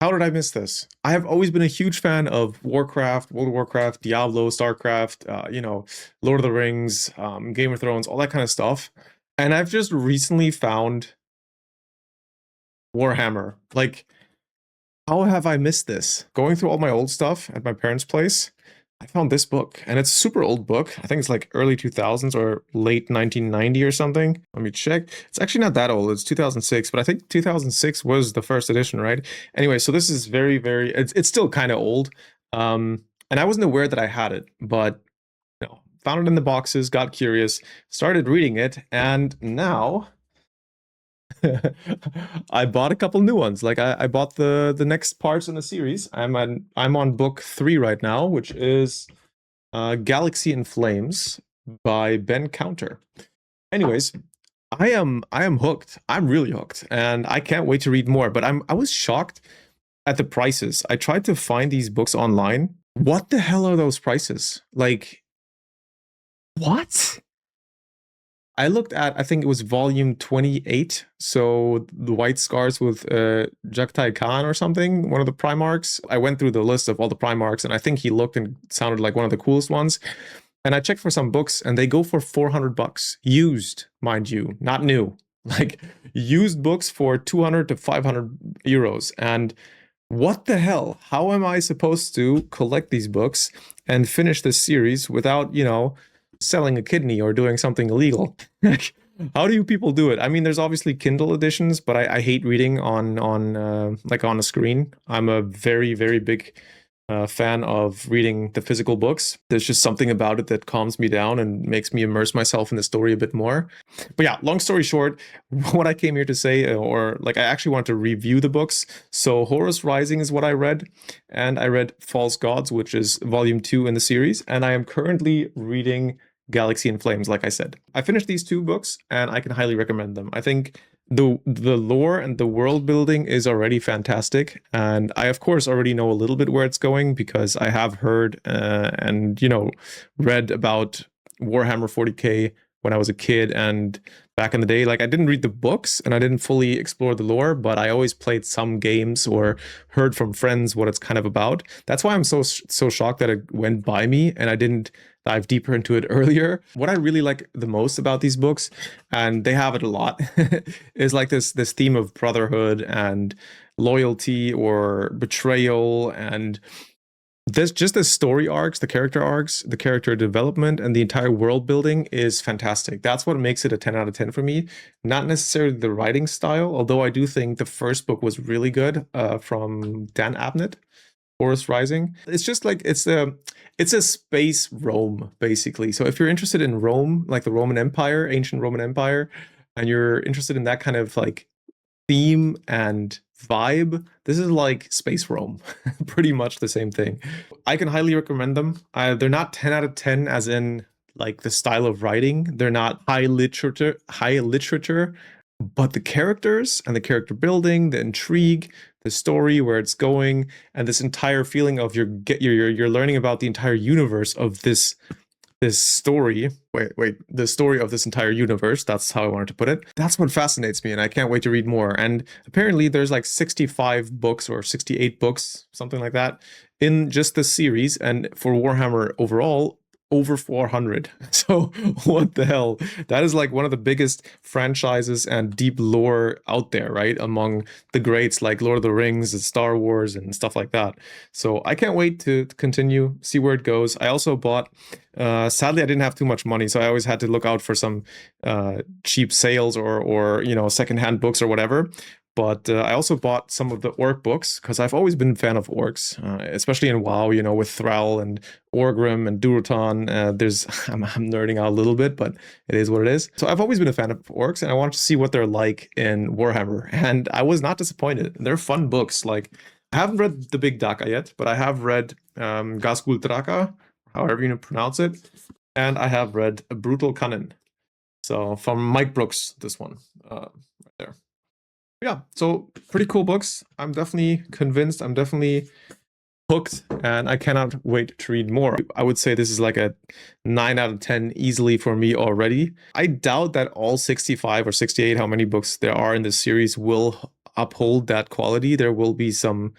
How did I miss this? I have always been a huge fan of Warcraft, World of Warcraft, Diablo, StarCraft, Lord of the Rings, Game of Thrones, all that kind of stuff. And I've just recently found Warhammer. Like, how have I missed this? Going through all my old stuff at my parents' place, I found this book, and it's a super old book. I think it's like early 2000s or late 1990 or something. Let me check. It's actually not that old. It's 2006, but I think 2006 was the first edition, right? Anyway, so this is it's still kind of old. And I wasn't aware that I had it, but found it in the boxes, got curious, started reading it, and now I bought a couple new ones. Like I bought the next parts in the series. I'm on book 3 right now, which is Galaxy in Flames by Ben Counter. Anyways, I am hooked. I'm really hooked, and I can't wait to read more. But I was shocked at the prices. I tried to find these books online. What the hell are those prices? Like, what? I looked at, I think it was volume 28, so the White Scars with Jagtai Khan or something, one of the Primarchs. I went through the list of all the Primarchs, and I think he looked and sounded like one of the coolest ones. And I checked for some books, and they go for 400 bucks. Used, mind you, not new. Like, used books for 200 to 500 euros. And what the hell? How am I supposed to collect these books and finish this series without, selling a kidney or doing something illegal? Like, how do you people do it? I mean, there's obviously Kindle editions, but I hate reading on like on a screen. I'm a very, very big fan of reading the physical books. There's just something about it that calms me down and makes me immerse myself in the story a bit more. But yeah, long story short, what I came here to say, or like I actually wanted to review the books. So Horus Rising is what I read, and I read False Gods, which is volume 2 in the series, and I am currently reading Galaxy in Flames, like I said. I finished these 2 books, and I can highly recommend them. I think the lore and the world building is already fantastic, and I of course already know a little bit where it's going because I have heard and read about Warhammer 40k when I was a kid and back in the day. Like, I didn't read the books and I didn't fully explore the lore, but I always played some games or heard from friends what it's kind of about. That's why I'm so shocked that it went by me and I didn't dive deeper into it earlier. What I really like the most about these books, and they have it a lot, is like this theme of brotherhood and loyalty or betrayal, and there's just the story arcs, the character development, and the entire world building is fantastic. That's what makes it a 10 out of 10 for me. Not necessarily the writing style, although I do think the first book was really good, from Dan Abnett, Horus Rising. It's just like it's a space Rome, basically. So if you're interested in Rome, like the Roman Empire, ancient Roman Empire, and you're interested in that kind of like theme and vibe, this is like space Rome. Pretty much the same thing. I can highly recommend them. They're not 10 out of 10 as in like the style of writing. They're not high literature, but the characters and the character building, the intrigue, the story, where it's going, and this entire feeling of you're learning about the entire universe of this story. The story of this entire universe. That's how I wanted to put it. That's what fascinates me, and I can't wait to read more. And apparently there's like 65 books or 68 books, something like that, in just the series, and for Warhammer overall, over 400. So what the hell? That is like one of the biggest franchises and deep lore out there, right? Among the greats like Lord of the Rings and Star Wars and stuff like that. So I can't wait to continue, see where it goes. I also bought, sadly I didn't have too much money, so I always had to look out for some cheap sales or secondhand books or whatever. But I also bought some of the orc books because I've always been a fan of orcs, especially in WoW, with Thrall and Orgrim and Durotan. I'm nerding out a little bit, but it is what it is. So I've always been a fan of orcs, and I wanted to see what they're like in Warhammer. And I was not disappointed. They're fun books. Like, I haven't read The Big Daka yet, but I have read Gasgul Draka, however you pronounce it. And I have read Brutal Cunning. So from Mike Brooks, this one right there. Yeah, so pretty cool books. I'm definitely convinced. I'm definitely hooked, and I cannot wait to read more. I would say this is like a 9 out of 10 easily for me already. I doubt that all 65 or 68, how many books there are in this series, will uphold that quality. There will be some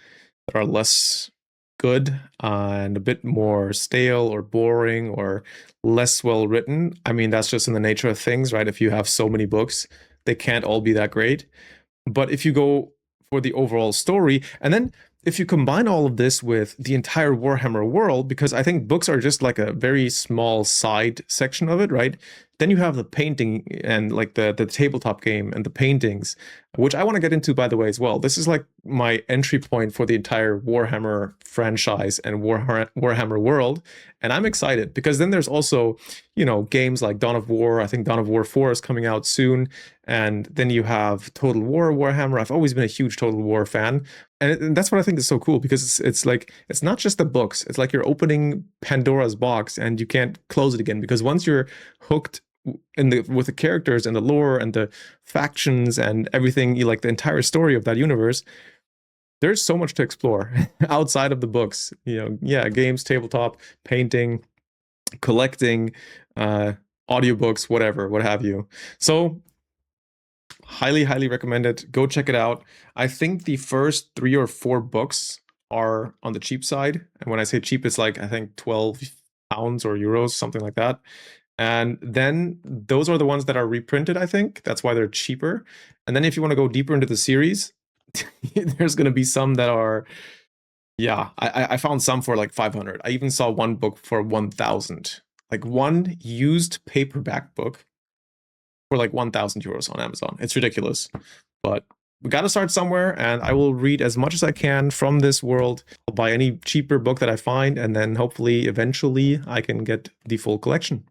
that are less good and a bit more stale or boring or less well written. I mean, that's just in the nature of things, right? If you have so many books, they can't all be that great. But if you go for the overall story, and then if you combine all of this with the entire Warhammer world, because I think books are just like a very small side section of it, right? Then you have the painting and like the tabletop game and the paintings, which I want to get into, by the way, as well. This is like my entry point for the entire Warhammer franchise and Warhammer world. And I'm excited because then there's also, you know, games like Dawn of War. I think Dawn of War 4 is coming out soon. And then you have Total War Warhammer. I've always been a huge Total War fan. And that's what I think is so cool because it's like, it's not just the books. It's like you're opening Pandora's box and you can't close it again, because once you're hooked in the with the characters and the lore and the factions and everything, you like the entire story of that universe, there's so much to explore outside of the books. You know, yeah, games, tabletop, painting, collecting, audiobooks, whatever, what have you. So highly recommend it. Go check it out. I think the first 3 or 4 books are on the cheap side. And when I say cheap, it's like I think 12 pounds or euros, something like that. And then those are the ones that are reprinted, I think. That's why they're cheaper. And then if you want to go deeper into the series, there's going to be some that are, yeah, I found some for like 500. I even saw one book for 1,000. Like one used paperback book for like 1,000 euros on Amazon. It's ridiculous. But we got to start somewhere, and I will read as much as I can from this world. I'll buy any cheaper book that I find, and then hopefully, eventually, I can get the full collection.